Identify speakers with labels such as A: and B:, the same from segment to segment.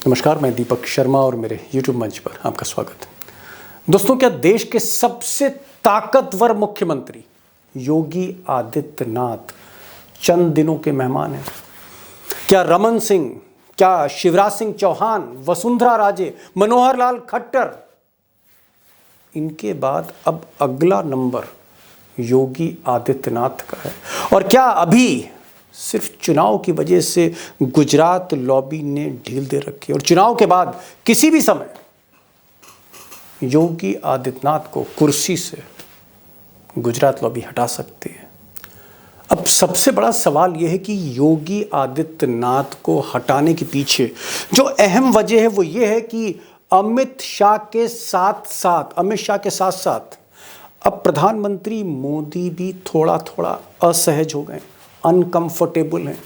A: नमस्कार, मैं दीपक शर्मा और मेरे YouTube मंच पर आपका स्वागत है। दोस्तों, क्या देश के सबसे ताकतवर मुख्यमंत्री योगी आदित्यनाथ चंद दिनों के मेहमान हैं? क्या रमन सिंह, क्या शिवराज सिंह चौहान, वसुंधरा राजे, मनोहर लाल खट्टर, इनके बाद अब अगला नंबर योगी आदित्यनाथ का है? और क्या अभी सिर्फ चुनाव की वजह से गुजरात लॉबी ने ढील दे रखी है और चुनाव के बाद किसी भी समय योगी आदित्यनाथ को कुर्सी से गुजरात लॉबी हटा सकती है? अब सबसे बड़ा सवाल यह है कि योगी आदित्यनाथ को हटाने के पीछे जो अहम वजह है वो ये है कि अमित शाह के साथ साथ अब प्रधानमंत्री मोदी भी थोड़ा थोड़ा असहज हो गए, अनकंफर्टेबल हैं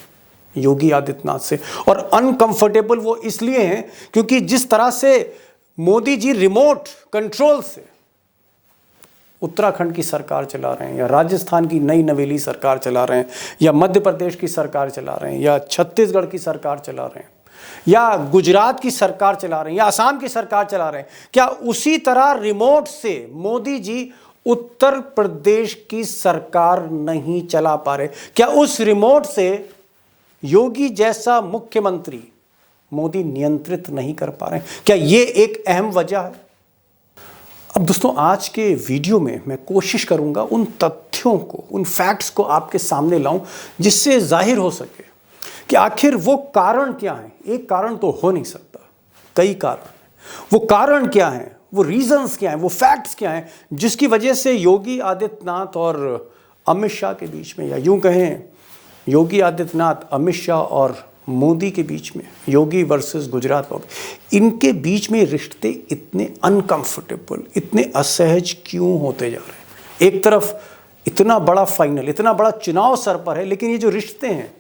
A: योगी आदित्यनाथ से। और अनकंफर्टेबल वो इसलिए हैं क्योंकि जिस तरह से मोदी जी रिमोट कंट्रोल से उत्तराखंड की सरकार चला रहे हैं, या राजस्थान की नई नवेली सरकार चला रहे हैं, या मध्य प्रदेश की सरकार चला रहे हैं, या छत्तीसगढ़ की सरकार चला रहे हैं, या गुजरात की सरकार चला रहे हैं, या असम की सरकार चला रहे हैं, क्या उसी तरह रिमोट से मोदी जी उत्तर प्रदेश की सरकार नहीं चला पा रहे? क्या उस रिमोट से योगी जैसा मुख्यमंत्री मोदी नियंत्रित नहीं कर पा रहे? क्या ये एक अहम वजह है? अब दोस्तों, आज के वीडियो में मैं कोशिश करूंगा उन तथ्यों को, उन फैक्ट्स को आपके सामने लाऊं जिससे जाहिर हो सके कि आखिर वो कारण क्या है। एक कारण तो हो नहीं सकता, कई कारण हैं। वो कारण क्या है, वो रीजंस क्या हैं, वो फैक्ट्स क्या हैं जिसकी वजह से योगी आदित्यनाथ और अमित शाह के बीच में, या यूं कहें योगी आदित्यनाथ, अमित शाह और मोदी के बीच में, योगी वर्सेस गुजरात लॉबी, इनके बीच में रिश्ते इतने अनकंफर्टेबल, इतने असहज क्यों होते जा रहे हैं? एक तरफ इतना बड़ा फाइनल, इतना बड़ा चुनाव सर पर है, लेकिन ये जो रिश्ते हैं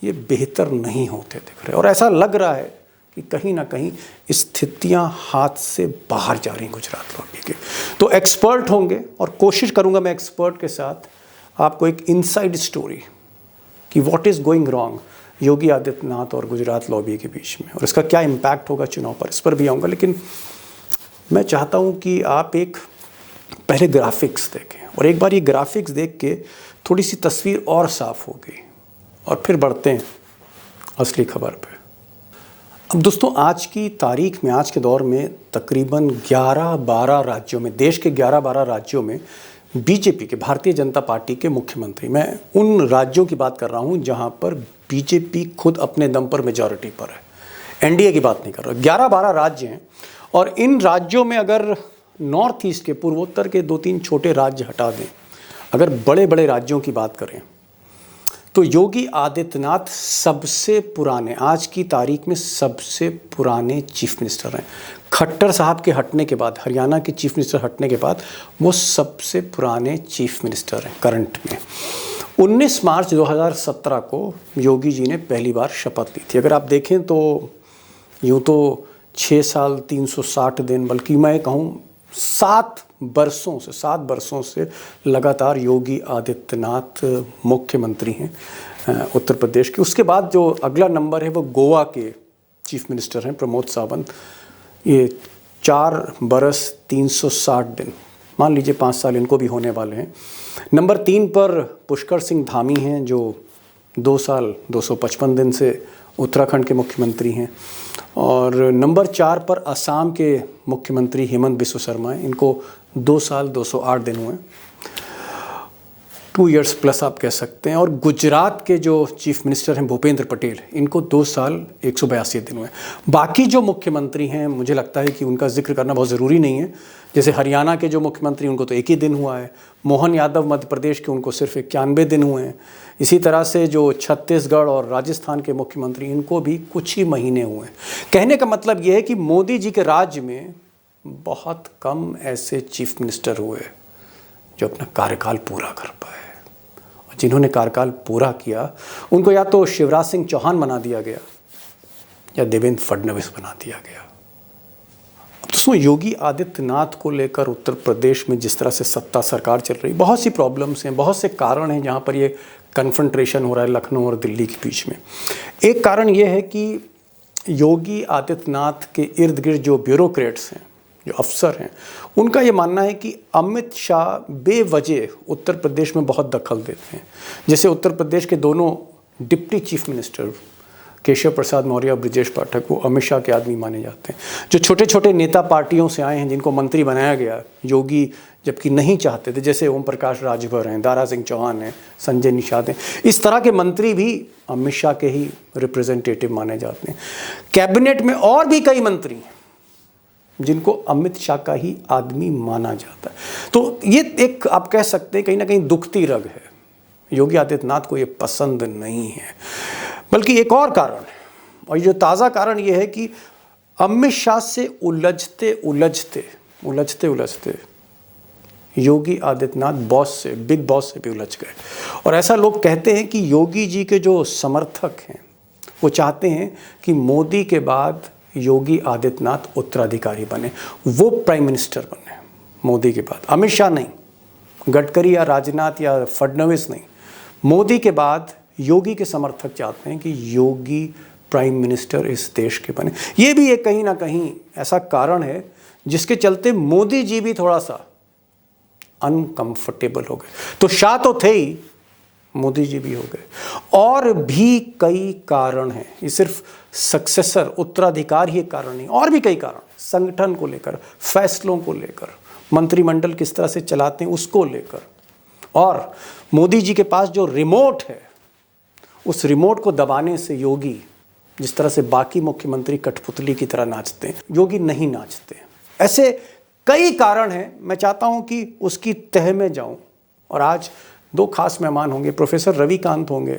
A: ये बेहतर नहीं होते दिख रहे, और ऐसा लग रहा है कि कहीं ना कहीं स्थितियां हाथ से बाहर जा रही गुजरात लॉबी के। तो एक्सपर्ट होंगे और कोशिश करूंगा मैं एक्सपर्ट के साथ आपको एक इनसाइड स्टोरी कि what is going wrong Yogi Adityanath और गुजरात लॉबी के बीच में, और इसका क्या इम्पैक्ट होगा चुनाव पर, इस पर भी आऊँगा। लेकिन मैं चाहता हूँ कि आप एक पहले ग्राफिक्स देखें, और एक बार ये ग्राफिक्स देख के थोड़ी सी तस्वीर और साफ होगी, और फिर बढ़ते हैं असली खबर पे। अब दोस्तों, आज की तारीख में, आज के दौर में तकरीबन 11-12 राज्यों में, देश के 11-12 राज्यों में बीजेपी के, भारतीय जनता पार्टी के मुख्यमंत्री, मैं उन राज्यों की बात कर रहा हूं जहां पर बीजेपी खुद अपने दम पर मेजॉरिटी पर है, एनडीए की बात नहीं कर रहा। 11-12 राज्य हैं, और इन राज्यों में अगर नॉर्थ ईस्ट के, पूर्वोत्तर के 2-3 छोटे राज्य हटा दें, अगर बड़े बड़े राज्यों की बात करें तो योगी आदित्यनाथ सबसे पुराने, आज की तारीख में सबसे पुराने चीफ मिनिस्टर हैं। खट्टर साहब के हटने के बाद, हरियाणा के चीफ मिनिस्टर हटने के बाद, वो सबसे पुराने चीफ मिनिस्टर हैं करंट में। 19 मार्च 2017 को योगी जी ने पहली बार शपथ ली थी। अगर आप देखें तो यूँ तो 6 साल 360 दिन, बल्कि मैं कहूँ 7 बरसों से लगातार योगी आदित्यनाथ मुख्यमंत्री हैं उत्तर प्रदेश के। उसके बाद जो अगला नंबर है वो गोवा के चीफ मिनिस्टर हैं प्रमोद सावंत, ये 4 बरस 360 दिन, मान लीजिए 5 साल इनको भी होने वाले हैं। नंबर 3 पर पुष्कर सिंह धामी हैं जो 2 साल 255 दिन से उत्तराखंड के मुख्यमंत्री हैं, और नंबर 4 पर असम के मुख्यमंत्री हेमंत बिस्व शर्मा हैं, इनको 2 साल 208 दिन हुए, 2 इयर्स प्लस आप कह सकते हैं। और गुजरात के जो चीफ मिनिस्टर हैं भूपेंद्र पटेल, इनको 2 साल 182 दिन हुए। बाकी जो मुख्यमंत्री हैं, मुझे लगता है कि उनका जिक्र करना बहुत ज़रूरी नहीं है। जैसे हरियाणा के जो मुख्यमंत्री, उनको तो 1 ही दिन हुआ है। मोहन यादव मध्य प्रदेश के, उनको सिर्फ 91 दिन हुए हैं। इसी तरह से जो छत्तीसगढ़ और राजस्थान के मुख्यमंत्री, इनको भी कुछ ही महीने हुए हैं। कहने का मतलब यह है कि मोदी जी के राज्य में बहुत कम ऐसे चीफ मिनिस्टर हुए जो अपना कार्यकाल पूरा कर पाए, और जिन्होंने कार्यकाल पूरा किया उनको या तो शिवराज सिंह चौहान बना दिया गया या देवेंद्र फडणवीस बना दिया गया। दोस्तों, योगी आदित्यनाथ को लेकर उत्तर प्रदेश में जिस तरह से सत्ता सरकार चल रही, बहुत सी प्रॉब्लम्स हैं, बहुत से कारण हैं जहाँ पर ये कन्फ्रंट्रेशन हो रहा है लखनऊ और दिल्ली के बीच में। एक कारण ये है कि योगी आदित्यनाथ के इर्द गिर्द जो ब्यूरोक्रेट्स हैं, जो अफसर हैं, उनका ये मानना है कि अमित शाह बेवजह उत्तर प्रदेश में बहुत दखल देते हैं। जैसे उत्तर प्रदेश के दोनों deputy chief minister Keshav Prasad Maurya और ब्रिजेश पाठक, वो अमित शाह के आदमी माने जाते हैं। जो छोटे छोटे नेता पार्टियों से आए हैं, जिनको मंत्री बनाया गया, योगी जबकि नहीं चाहते थे, जैसे ओम प्रकाश राजभर हैं, दारा सिंह चौहान हैं, संजय निषाद हैं, इस तरह के मंत्री भी अमित शाह के ही रिप्रेजेंटेटिव माने जाते हैं। कैबिनेट में और भी कई मंत्री हैं जिनको अमित शाह का ही आदमी माना जाता है। तो ये एक आप कह सकते हैं कहीं ना कहीं दुखती रग है। योगी आदित्यनाथ को ये पसंद नहीं है। बल्कि एक और कारण है, और ये जो ताज़ा कारण ये है कि अमित शाह से उलझते उलझते योगी आदित्यनाथ बिग बॉस से भी उलझ गए। और ऐसा लोग कहते हैं कि योगी जी के जो समर्थक हैं वो चाहते हैं कि मोदी के बाद योगी आदित्यनाथ उत्तराधिकारी बने, वो प्राइम मिनिस्टर बने मोदी के बाद। अमित शाह नहीं, गडकरी या राजनाथ या फडणवीस नहीं, मोदी के बाद योगी के समर्थक चाहते हैं कि योगी प्राइम मिनिस्टर इस देश के बने। ये भी एक कहीं ना कहीं ऐसा कारण है जिसके चलते मोदी जी भी थोड़ा सा अनकंफर्टेबल हो गए। तो शाह तो थे ही, मोदी जी भी हो गए। और भी कई कारण हैं, ये सिर्फ सक्सेसर उत्तराधिकार ही एक कारण नहीं, और भी कई कारण, संगठन को लेकर, फैसलों को लेकर, मंत्रिमंडल किस तरह से चलाते हैं उसको लेकर। और मोदी जी के पास जो रिमोट है, उस रिमोट को दबाने से योगी, जिस तरह से बाकी मुख्यमंत्री कठपुतली की तरह नाचते हैं, योगी नहीं नाचते। ऐसे कई कारण हैं। मैं चाहता हूं कि उसकी तह में जाऊं। और आज दो खास मेहमान होंगे। प्रोफेसर रविकांत होंगे,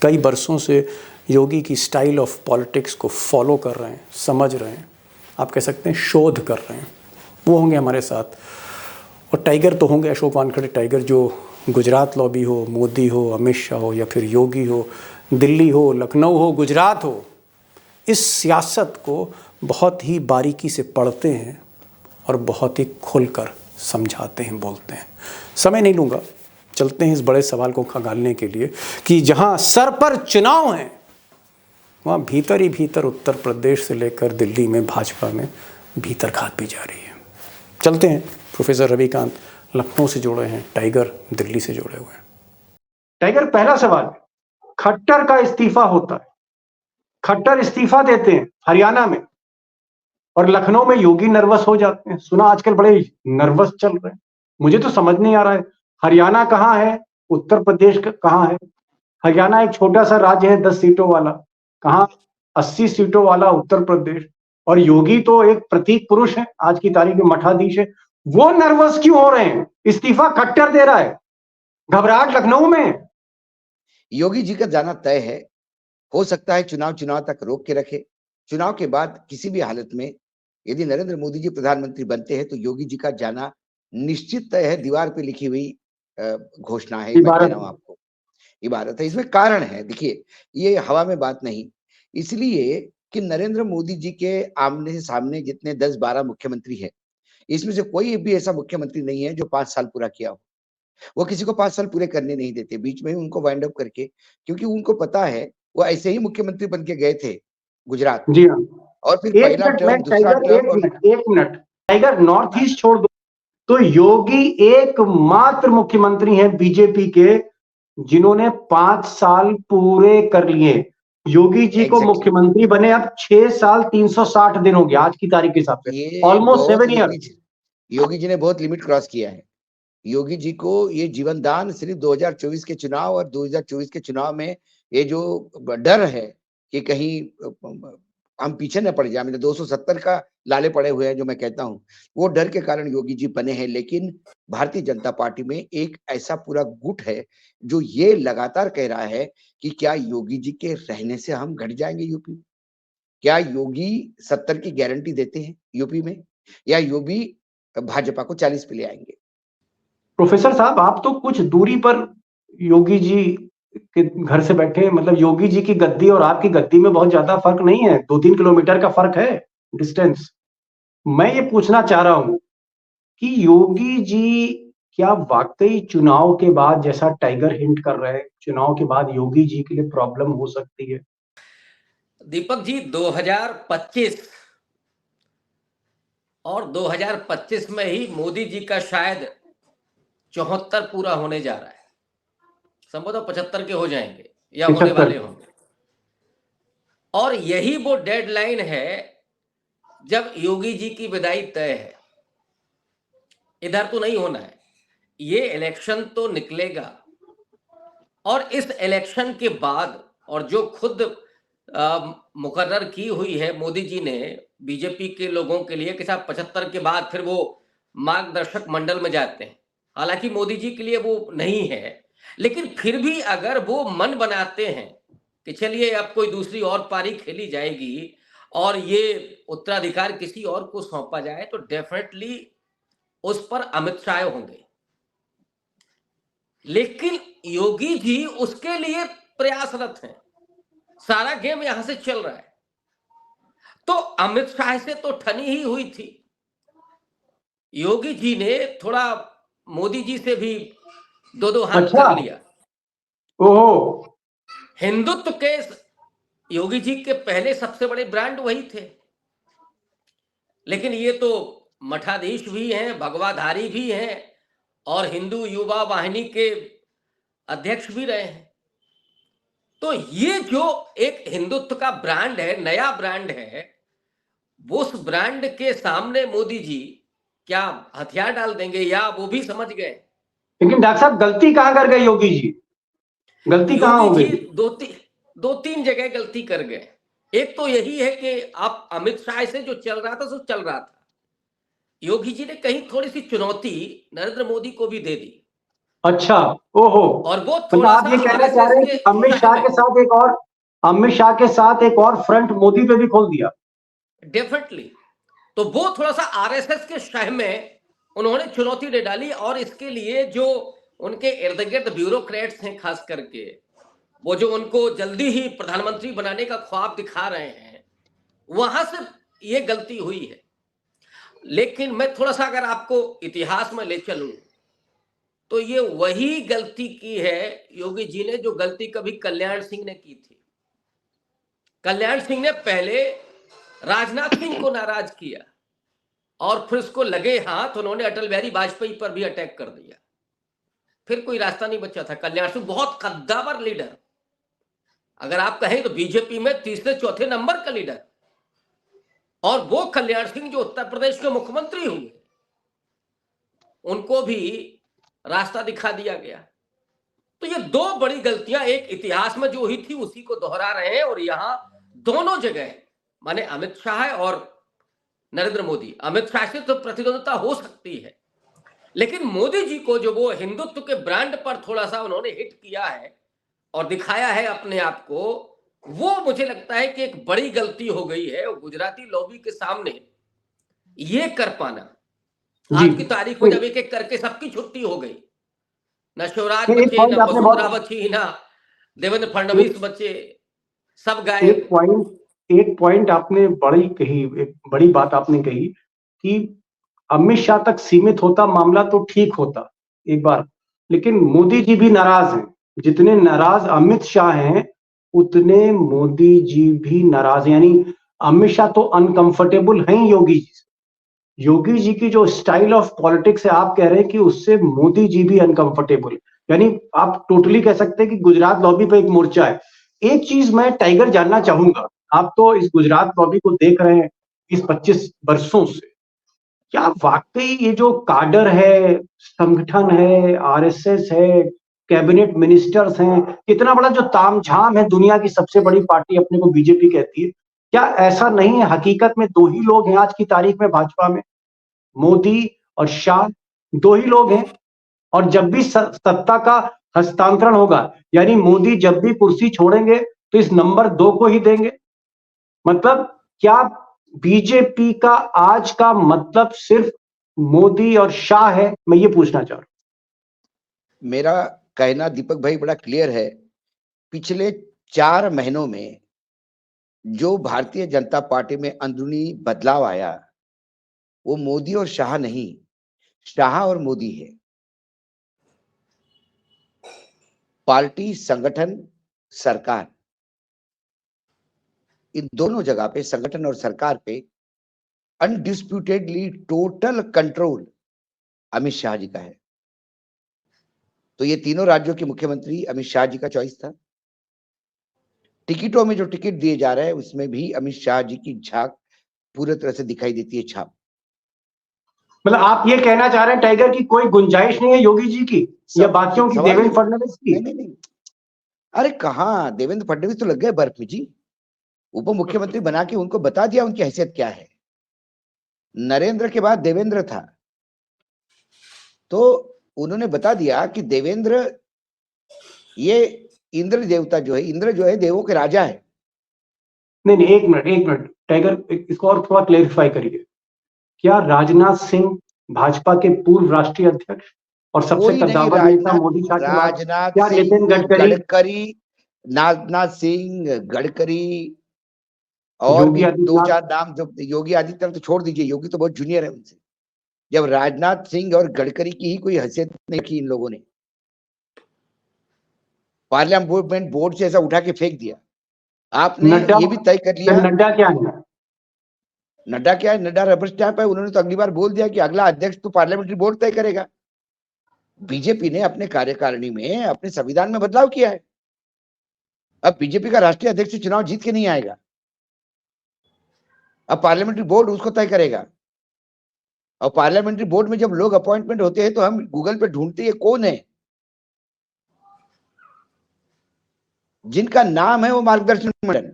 A: कई बरसों से योगी की स्टाइल ऑफ पॉलिटिक्स को फॉलो कर रहे हैं, समझ रहे हैं, आप कह सकते हैं शोध कर रहे हैं, वो होंगे हमारे साथ। और टाइगर तो होंगे अशोक वानखेड़े टाइगर, जो गुजरात लॉबी हो, मोदी हो, अमित शाह हो या फिर योगी हो, दिल्ली हो, लखनऊ हो, गुजरात हो, इस सियासत को बहुत ही बारीकी से पढ़ते हैं और बहुत ही खुलकर समझाते हैं, बोलते हैं। समय नहीं लूँगा, चलते हैं इस बड़े सवाल को खंगालने के लिए कि जहाँ सर पर चुनाव हैं वहाँ भीतर ही भीतर उत्तर प्रदेश से लेकर दिल्ली में भाजपा में भीतर घात भी जा रही है। चलते हैं। प्रोफेसर रविकांत लखनऊ से जुड़े हैं, टाइगर दिल्ली से जुड़े हुए हैं। टाइगर, पहला सवाल, खट्टर का इस्तीफा होता है, खट्टर इस्तीफा देते हैं हरियाणा में, और लखनऊ में योगी नर्वस हो जाते हैं। सुना आजकल बड़े नर्वस चल रहे हैं। मुझे तो समझ नहीं आ रहा है, हरियाणा कहाँ है, उत्तर प्रदेश कहाँ है? हरियाणा एक छोटा सा राज्य है 10 सीटों वाला, कहाँ 80 सीटों वाला उत्तर प्रदेश। और योगी तो एक प्रतीक पुरुष है, आज की तारीख में मठाधीश है। वो नर्वस क्यों हो रहे हैं? इस्तीफा खट्टर दे रहा है, घबराहट लखनऊ में।
B: योगी जी का जाना तय है। हो सकता है चुनाव तक रोक के रखे। चुनाव के बाद किसी भी हालत में यदि नरेंद्र मोदी जी प्रधानमंत्री बनते हैं तो योगी जी का जाना निश्चित तय है। दीवार पे लिखी हुई घोषणा है, मैं कह रहा हूं आपको, इबारत है। इसमें कारण है, देखिए, ये हवा में बात नहीं, इसलिए कि नरेंद्र मोदी जी के आमने सामने जितने 10-12 मुख्यमंत्री हैं, इसमें से कोई भी ऐसा मुख्यमंत्री नहीं है जो 5 साल पूरा किया हो। वो किसी को 5 साल पूरे करने नहीं देते, बीच में ही उनको वाइंड अप करके, क्योंकि उनको पता है वो ऐसे ही मुख्यमंत्री बन के गए थे गुजरात।
A: जी हाँ।
B: और फिर पहला टर्म, दूसरा टर्म।
A: एक मिनट टाइगर, नॉर्थ ईस्ट छोड़ दो, तो योगी एकमात्र मुख्यमंत्री हैं बीजेपी के जिन्होंने 5 साल पूरे कर लिए। योगी जी को मुख्यमंत्री बने अब 6 साल 360 दिन हो गया आज की तारीख के हिसाब से, ऑलमोस्ट 7 ईयर।
B: योगी जी ने बहुत लिमिट क्रॉस किया है। योगी जी को ये जीवन दान सिर्फ 2024 के चुनाव और 2024 के चुनाव में ये जो डर है कि कहीं हम पीछे न पड़ जाए, मतलब 270 का लाले पड़े हुए हैं जो मैं कहता हूं, वो डर के कारण योगी जी बने हैं। लेकिन भारतीय जनता पार्टी में एक ऐसा पूरा गुट है जो ये लगातार कह रहा है कि क्या योगी जी के रहने से हम घट जाएंगे यूपी? क्या योगी 70 की गारंटी देते हैं यूपी में, या योगी भाजपा को 40 पे ले आएंगे?
A: प्रोफेसर साहब, आप तो कुछ दूरी पर योगी जी के घर से बैठे, मतलब योगी जी की गद्दी और आपकी गद्दी में बहुत ज्यादा फर्क नहीं है, 2-3 किलोमीटर का फर्क है डिस्टेंस। मैं ये पूछना चाह रहा हूं कि योगी जी क्या वाकई चुनाव के बाद, जैसा टाइगर हिंट कर रहे हैं, चुनाव के बाद योगी जी के लिए प्रॉब्लम हो सकती है?
C: दीपक जी, 2025 और 2025 में ही मोदी जी का शायद 74 पूरा होने जा रहा है। संभवतः 75 के हो जाएंगे या होने
A: 75।
C: वाले होंगे। और यही वो डेडलाइन है जब योगी जी की विदाई तय है। इधर तो नहीं होना है, ये इलेक्शन तो निकलेगा और इस इलेक्शन के बाद, और जो खुद मुकर्रर की हुई है मोदी जी ने बीजेपी के लोगों के लिए कि साहब 75 के बाद फिर वो मार्गदर्शक मंडल में जाते हैं। हालांकि मोदी जी के लिए वो नहीं है, लेकिन फिर भी अगर वो मन बनाते हैं कि चलिए अब कोई दूसरी और पारी खेली जाएगी और ये उत्तराधिकार किसी और को सौंपा जाए, तो डेफिनेटली उस पर अमित शाह होंगे। लेकिन योगी जी उसके लिए प्रयासरत हैं। सारा गेम यहां से चल रहा है। तो अमित शाह से तो ठनी ही हुई थी। योगी जी ने थोड़ा मोदी जी से भी दो दो हाथ
A: अच्छा।
C: कर लिया।
A: ओहो।
C: हिंदुत्व के योगी जी के पहले सबसे बड़े ब्रांड वही थे, लेकिन ये तो मठाधीश भी हैं, भगवाधारी भी हैं और हिंदू युवा वाहिनी के अध्यक्ष भी रहे हैं। तो ये जो एक हिंदुत्व का ब्रांड है, नया ब्रांड है, वो उस ब्रांड के सामने मोदी जी क्या हथियार डाल देंगे, या वो भी समझ गए।
A: लेकिन डॉक्टर साहब, गलती कहाँ कर गए योगी जी? गलती कहाँ
C: योगी
A: हो
C: जी
A: गई?
C: दो तीन जगह गलती कर गए। एक तो यही है कि आप अमित शाह से जो चल रहा था सो चल रहा था, योगी जी ने कहीं थोड़ी सी चुनौती नरेंद्र मोदी को भी दे दी।
A: अच्छा। ओहो।
C: और वो
A: मतलब
C: थोड़ा
A: आप
C: सा
A: ये कहना चाह
C: आरएसएस
A: रहे हैं
C: के
A: कि अमित
C: शह
A: शाह
C: में।
A: के साथ एक और, अमित शाह के साथ एक और फ्रंट मोदी पे भी खोल दिया?
C: डेफिनेटली। तो वो थोड़ा सा आरएसएस के शह में उन्होंने चुनौती दे डाली, और इसके लिए जो उनके इर्द गिर्द ब्यूरोक्रेट्स हैं, खास करके वो जो उनको जल्दी ही प्रधानमंत्री बनाने का ख्वाब दिखा रहे हैं, वहां से ये गलती हुई है। लेकिन मैं थोड़ा सा अगर आपको इतिहास में ले चलूं, तो ये वही गलती की है योगी जी ने जो गलती कभी कल्याण सिंह ने की थी। कल्याण सिंह ने पहले राजनाथ सिंह को नाराज किया और फिर उसको लगे हाथ, उन्होंने अटल बिहारी वाजपेयी पर भी अटैक कर दिया। फिर कोई रास्ता नहीं बचा था। कल्याण सिंह बहुत कद्दावर लीडर, अगर आप कहें तो बीजेपी में तीसरे चौथे नंबर का लीडर, और वो कल्याण सिंह जो उत्तर प्रदेश के मुख्यमंत्री हुए, उनको भी रास्ता दिखा दिया गया। तो ये दो बड़ी गलतियां एक इतिहास में जो हुई थी उसी को दोहरा रहे हैं, और यहां दोनों जगह माने अमित शाह और नरेंद्र मोदी। अमित शाह से तो प्रतिद्वंदिता हो सकती है, लेकिन मोदी जी को जो वो हिंदुत्व के ब्रांड पर थोड़ा सा उन्होंने हिट किया है और दिखाया है अपने आप को, वो मुझे लगता है कि एक बड़ी गलती हो गई है। गुजराती लॉबी के सामने ये कर पाना,
A: जी।
C: आज की तारीख में जब एक एक करके सबकी छुट्टी हो गई, न शिवराज
A: एक
C: बचे,
A: पॉइंट
C: न
A: आपने
C: वसुंधरा
A: बहुत,
C: बची, न देवेंद्र
A: एक
C: फडणवीस बचे, सब
A: एक
C: गायब।
A: पॉइंट एक पॉइंट आपने बड़ी कही, एक बड़ी बात आपने कही कि अमित शाह तक सीमित होता मामला तो ठीक होता एक बार, लेकिन मोदी जी भी नाराज हैं। जितने नाराज अमित शाह हैं उतने मोदी जी भी नाराज हैं। यानी अमित शाह तो अनकंफर्टेबल हैं योगी जी से। योगी जी की जो स्टाइल ऑफ पॉलिटिक्स है, आप कह रहे हैं कि उससे मोदी जी भी अनकंफर्टेबल। यानी आप टोटली कह सकते हैं कि गुजरात लॉबी पे एक मोर्चा है। एक चीज मैं टाइगर जानना चाहूंगा, आप तो इस गुजरात लॉबी को देख रहे हैं इस 25 वर्षों से, क्या वाकई ये जो काडर है, संगठन है, आरएसएस है, कैबिनेट मिनिस्टर्स हैं, कितना बड़ा जो तामझाम है, दुनिया की सबसे बड़ी पार्टी अपने को बीजेपी कहती है, क्या ऐसा नहीं है हकीकत में दो ही लोग हैं आज की तारीख में भाजपा में, मोदी और शाह, दो ही लोग हैं? और जब भी सत्ता का हस्तांतरण होगा, यानी मोदी जब भी कुर्सी छोड़ेंगे तो इस नंबर 2 को ही देंगे। मतलब क्या बीजेपी का आज का मतलब सिर्फ मोदी और शाह है? मैं ये पूछना चाह रहा हूं।
B: मेरा कहना दीपक भाई बड़ा क्लियर है। पिछले 4 महीनों में जो भारतीय जनता पार्टी में अंदरूनी बदलाव आया, वो मोदी और शाह नहीं, शाह और मोदी है। पार्टी, संगठन, सरकार, इन दोनों जगह पे संगठन और सरकार पे अनडिस्प्यूटेडली टोटल कंट्रोल अमित शाह जी का है। तो ये तीनों राज्यों के मुख्यमंत्री अमित शाह जी का चॉइस था। टिकटों में जो टिकट दिए जा रहे हैं उसमें भी अमित शाह जी की झांक पूरी तरह से दिखाई देती है, छाप।
A: मतलब आप ये कहना चाह रहे हैं टाइगर की कोई गुंजाइश नहीं है योगी जी की या बाकियों की,
B: सवाल
A: देवेंद्र फडणवीस की?
B: नहीं। अरे कहाँ, देवेंद्र फडणवीस तो लग गए बर्फ में जी। उप मुख्यमंत्री बना के उनको बता दिया उनकी हैसियत क्या है। नरेंद्र के बाद देवेंद्र था, तो उन्होंने बता दिया कि देवेंद्र ये इंद्र देवता जो है, इंद्र जो है देवों के राजा है।
A: नहीं, एक मिनट टाइगर, इसको और थोड़ा क्लेरिफाई करिए। क्या राजनाथ सिंह भाजपा के पूर्व राष्ट्रीय अध्यक्ष और सबसे
B: कोई नहीं,
A: कद्दावर नेता मोदी शाह के बाद
B: राजनाथ
A: क्या नितिन
B: सिंह,
A: गडकरी,
B: राजनाथ सिंह, गडकरी और
A: योगी
B: भी दो
A: आदित्यनाथ?
B: चार नाम, जो योगी आदित्यनाथ तो छोड़ दीजिए, योगी तो बहुत जूनियर है उनसे। जब राजनाथ सिंह और गडकरी की ही कोई हैसियत नहीं की इन लोगों ने, पार्लियामेंट बोर्ड से ऐसा उठा के फेंक दिया। आपने
A: नड्डा,
B: ये भी तय कर लिया।
A: नड्डा क्या है?
B: नड्डा क्या है? नड्डा रबर स्टैंप है। उन्होंने तो अगली बार बोल दिया कि अगला अध्यक्ष तो पार्लियामेंट्री बोर्ड तय करेगा। बीजेपी ने अपने कार्यकारिणी में, अपने संविधान में बदलाव किया है। अब बीजेपी का राष्ट्रीय अध्यक्ष चुनाव जीत के नहीं आएगा, अब पार्लियामेंट्री बोर्ड उसको तय करेगा। और पार्लियामेंट्री बोर्ड में जब लोग अपॉइंटमेंट होते हैं तो हम गूगल पे ढूंढते हैं कौन है, जिनका नाम है वो मार्गदर्शन मंडल,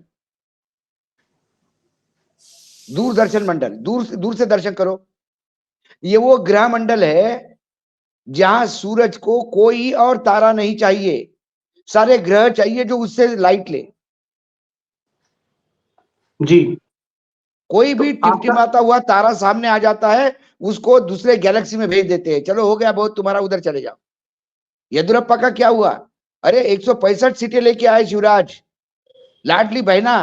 B: दूरदर्शन मंडल, दूर से दर्शन करो। ये वो ग्रह मंडल है जहां सूरज को कोई और तारा नहीं चाहिए, सारे ग्रह चाहिए जो उससे लाइट ले
A: जी।
B: कोई भी टिमटिमाता हुआ तारा सामने आ जाता है, उसको दूसरे गैलेक्सी में भेज देते हैं, चलो हो गया बहुत तुम्हारा, उधर चले जाओ। येदुरप्पा का क्या हुआ? अरे 165 सीटें लेके आए शिवराज, लाडली बहना।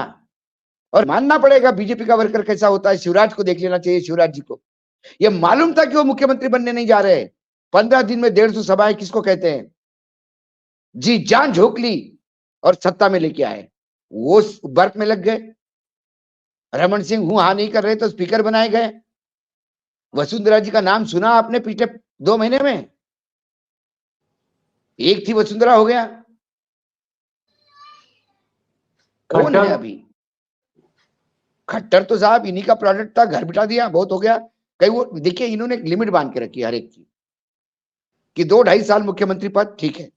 B: और मानना पड़ेगा बीजेपी का वर्कर कैसा होता है, शिवराज को देख लेना चाहिए। शिवराज जी को यह मालूम था कि वो मुख्यमंत्री बनने नहीं जा रहे। 15 दिन में 150 सभाएं किसको कहते हैं, जी जान झोंक ली और सत्ता में लेके आए। वो बर्फ में लग गए। रमन सिंह हूं हां नहीं कर रहे तो स्पीकर बनाए गए। वसुंधरा जी का नाम सुना आपने पिछले 2 महीने में? एक थी वसुंधरा, हो गया। कौन है अभी? खट्टर तो साहब इन्हीं का प्रोडक्ट था, घर बिठा दिया, बहुत हो गया। कहीं वो देखिए, इन्होंने एक लिमिट बांध के रखी है हर एक की, कि 2-2.5 साल मुख्यमंत्री पद ठीक है,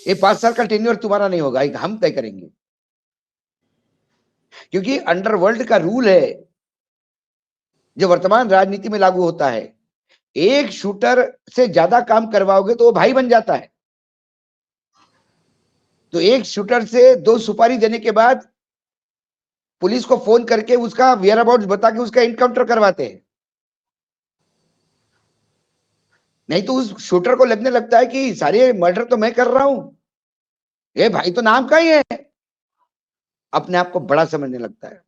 B: ये 5 साल का टेन्योर तुम्हारा नहीं होगा, हम तय करेंगे। क्योंकि अंडरवर्ल्ड का रूल है जो वर्तमान राजनीति में लागू होता है, एक शूटर से ज्यादा काम करवाओगे तो वो भाई बन जाता है। तो एक शूटर से 2 सुपारी देने के बाद पुलिस को फोन करके उसका वेयर अबाउट्स बता के उसका इनकाउंटर करवाते हैं। नहीं तो उस शूटर को लगने लगता है कि सारे मर्डर तो मैं कर रहा हूं, ये भाई तो नाम का ही है, अपने आप को बड़ा समझने लगता है।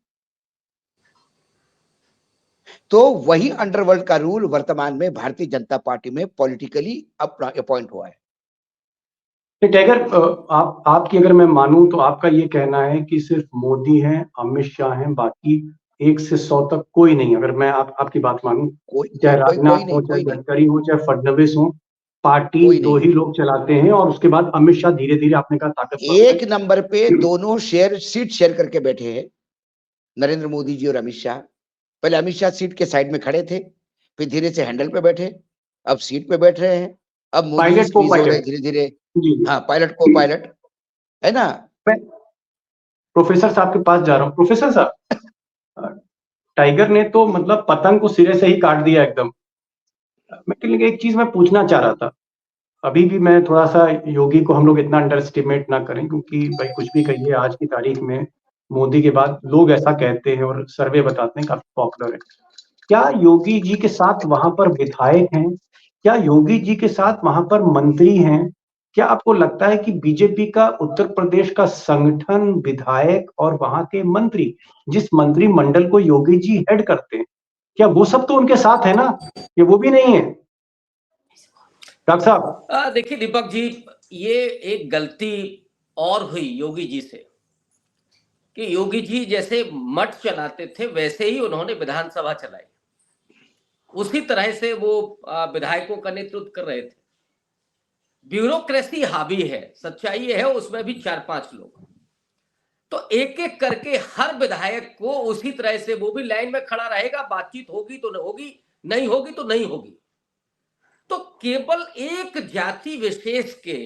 B: तो वही अंडरवर्ल्ड का रूल वर्तमान में भारतीय जनता पार्टी में पॉलिटिकली अपॉइंट हुआ है।
A: टाइगर, आपकी अगर मैं मानूं तो आपका ये कहना है कि सिर्फ मोदी हैं, अमित शाह हैं, बाकी 1 से 100 तक कोई नहीं। अगर मैं आपकी बात मानूं, चाहे राजनाथ हो, चाहे गडकरी हो, चाहे फडणवीस हो, पार्टी 2 ही लोग चलाते हैं और उसके बाद अमित शाह धीरे धीरे आपने कहा ताकतवर।
B: एक नंबर पे दोनों सीट शेयर करके बैठे हैं, नरेंद्र मोदी जी और अमित शाह। पहले अमित शाह सीट के साइड में खड़े थे, फिर धीरे से हैंडल पे बैठे, अब सीट पे बैठ रहे हैं। अब मोदी स्क्वीज हो रहे धीरे धीरे। हाँ, पायलट को पायलट है ना।
A: प्रोफेसर साहब के पास जा रहा हूँ। प्रोफेसर साहब, टाइगर ने तो मतलब पतंग को सिरे से ही काट दिया एकदम। मैं एक चीज मैं पूछना चाह रहा था, अभी भी मैं थोड़ा सा योगी को हम लोग इतना अंडर एस्टिमेट ना करें, क्योंकि भाई कुछ भी कहिए आज की तारीख में मोदी के बाद लोग ऐसा कहते हैं और सर्वे बताते हैं काफी पॉपुलर है। क्या योगी जी के साथ वहां पर विधायक हैं? क्या योगी जी के साथ वहां पर मंत्री हैं? क्या आपको लगता है कि बीजेपी का उत्तर प्रदेश का संगठन, विधायक और वहां के मंत्री, जिस मंत्रिमंडल को योगी जी हेड करते हैं, क्या वो सब तो उनके साथ है ना? ये वो भी नहीं है डॉक्टर साहब?
C: देखिए दीपक जी, ये एक गलती और हुई योगी जी से। कि योगी जी जैसे मठ चलाते थे वैसे ही उन्होंने विधानसभा चलाई, उसी तरह से वो विधायकों का नेतृत्व कर रहे थे। ब्यूरोक्रेसी हावी है, सच्चाई ये है, उसमें भी 4-5 लोग, तो एक एक करके हर विधायक को उसी तरह से वो भी लाइन में खड़ा रहेगा, बातचीत होगी तो होगी, नहीं होगी तो नहीं होगी। तो केवल एक जाति विशेष के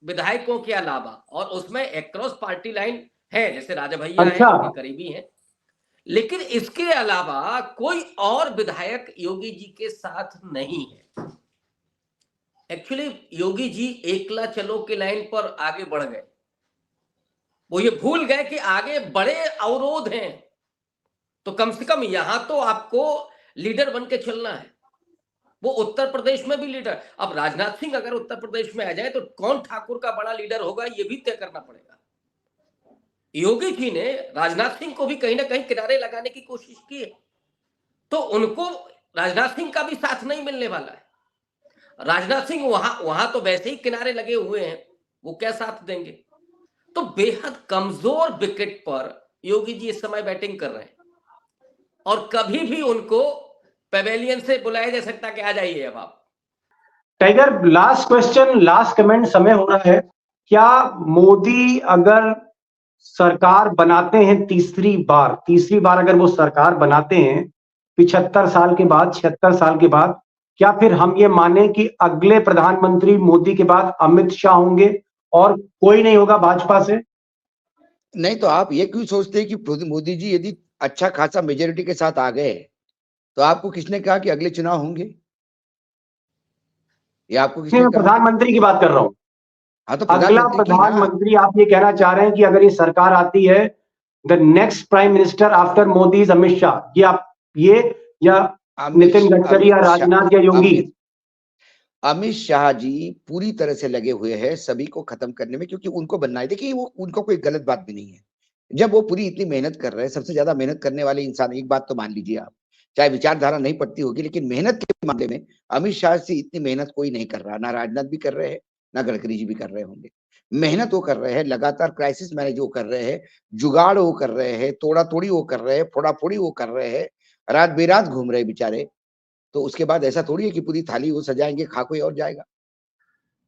C: विधायकों के अलावा, और उसमें एक्रॉस पार्टी लाइन है, जैसे राजा भैया
A: अच्छा।
C: हैं, उनके करीबी हैं, लेकिन इसके अलावा कोई और विधायक योगी जी के साथ नहीं है। एक्चुअली योगी जी एकला चलो के लाइन पर आगे बढ़ गए, वो ये भूल गए कि आगे बड़े अवरोध हैं, तो कम से कम यहां तो आपको लीडर बन के चलना है। वो उत्तर प्रदेश में भी लीडर, अब राजनाथ सिंह अगर उत्तर प्रदेश में आ जाए तो कौन ठाकुर का बड़ा लीडर होगा ये भी तय करना पड़ेगा। योगी जी ने राजनाथ सिंह को भी कहीं ना कहीं किनारे लगाने की कोशिश की है, तो उनको राजनाथ सिंह का भी साथ नहीं मिलने वाला है। राजनाथ सिंह वहां तो वैसे ही किनारे लगे हुए हैं, वो क्या साथ देंगे। तो बेहद कमजोर विकेट पर योगी जी इस समय बैटिंग कर रहे हैं, और कभी भी उनको पेवेलियन से बुलाया जा सकता कि आ जाइए अब आप।
A: Tiger, last question, last comment, समय हो रहा है। क्या मोदी अगर सरकार बनाते हैं तीसरी बार अगर वो सरकार बनाते हैं 75 साल के बाद, 76 साल के बाद, क्या फिर हम ये माने कि अगले प्रधानमंत्री मोदी के बाद अमित शाह होंगे और कोई नहीं होगा भाजपा से?
B: नहीं तो आप ये क्यों सोचते हैं कि मोदी जी यदि अच्छा खासा मेजोरिटी के साथ आ गए तो आपको किसने कहा कि अगले चुनाव होंगे? या आपको किसने
A: मैं
B: कहा?
A: प्रधानमंत्री की बात कर रहा हूं।
B: हाँ तो
A: अगला
B: प्रधानमंत्री की ना।
A: प्रधानमंत्री आप ये कहना चाह रहे हैं कि अगर ये सरकार आती है, the next prime minister after Modi is Amit Shah, ये आप ये या नितिन गडकरी या राजनाथ या योगी?
B: अमित शाह जी पूरी तरह से लगे हुए हैं सभी को खत्म करने में, क्योंकि उनको बनना है। देखिए वो उनको कोई गलत बात भी नहीं है, जब वो पूरी इतनी मेहनत कर रहे हैं, सबसे ज्यादा मेहनत करने वाले इंसान, एक बात तो मान लीजिए आप, चाहे विचारधारा नहीं पड़ती होगी लेकिन मेहनत के मामले में अमित शाह से इतनी मेहनत कोई नहीं कर रहा। ना राजनाथ भी कर रहे हैं, ना गडकरी जी भी कर रहे होंगे। मेहनत वो कर रहे हैं, लगातार क्राइसिस मैनेज वो कर रहे हैं, जुगाड़ वो कर रहे हैं, तोड़ा तोड़ी वो कर रहे हैं, फोड़ा फोड़ी वो कर रहे हैं, रात बेरात घूम रहे बेचारे। तो उसके बाद ऐसा थोड़ी है कि पूरी थाली वो सजाएंगे, खा कोई और जाएगा।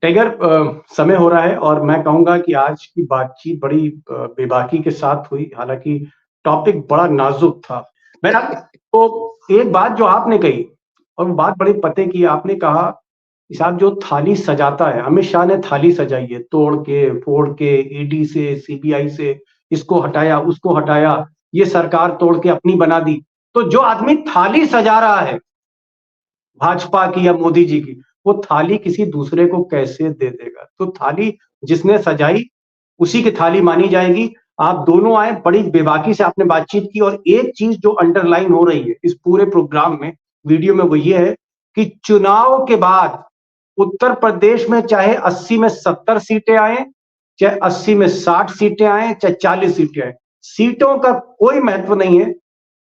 A: टाइगर, समय हो रहा है और मैं कहूंगा कि आज की बातचीत बड़ी बेबाकी के साथ हुई, हालांकि टॉपिक बड़ा नाजुक था। मैं तो एक बात जो आपने कही, और वो बात बड़ी पते की, आपने कहा कि साहब जो थाली सजाता है, अमित शाह ने थाली सजाई है, तोड़ के फोड़ के, ईडी से, सीबीआई से, इसको हटाया उसको हटाया, ये सरकार तोड़ के अपनी बना दी। तो जो आदमी थाली सजा रहा है भाजपा की या मोदी जी की, वो थाली किसी दूसरे को कैसे दे देगा? तो थाली जिसने सजाई उसी की थाली मानी जाएगी। आप दोनों आए, बड़ी बेबाकी से आपने बातचीत की, और एक चीज जो अंडरलाइन हो रही है इस पूरे प्रोग्राम में, वीडियो में, वो ये है कि चुनाव के बाद उत्तर प्रदेश में चाहे 80 में 70 सीटें आए, चाहे 80 में 60 सीटें आए, चाहे 40 सीटें आए, सीटों का कोई महत्व नहीं है।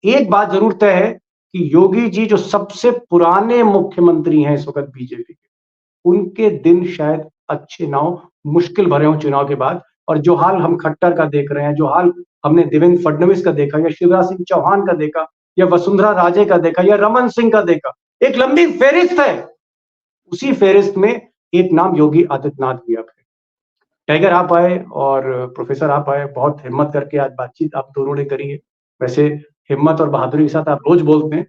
A: एक बात जरूर तय है कि योगी जी जो सबसे पुराने मुख्यमंत्री हैं इस वक्त बीजेपी के, उनके दिन शायद अच्छे ना हो, मुश्किल भरे हो चुनाव के बाद। और जो हाल हम खट्टर का देख रहे हैं, जो हाल हमने देवेंद्र फडणवीस का देखा, या शिवराज सिंह चौहान का देखा, या वसुंधरा राजे का देखा, या रमन सिंह का देखा, एक लंबी फेरिस्त है, उसी फेरिस्त में एक नाम योगी आदित्यनाथ भी आप है। टाइगर आप आए और प्रोफेसर आप आए, बहुत हिम्मत करके आज बातचीत आप दोनों ने करी है। वैसे हिम्मत और बहादुरी के साथ आप रोज बोलते हैं।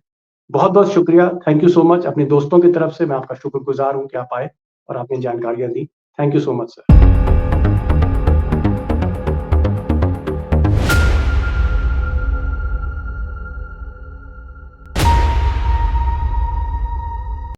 A: बहुत बहुत शुक्रिया, थैंक यू सो मच। अपने दोस्तों की तरफ से मैं आपका शुक्रगुजार हूं कि आप आए और आपने जानकारियां दी। Thank you so much sir.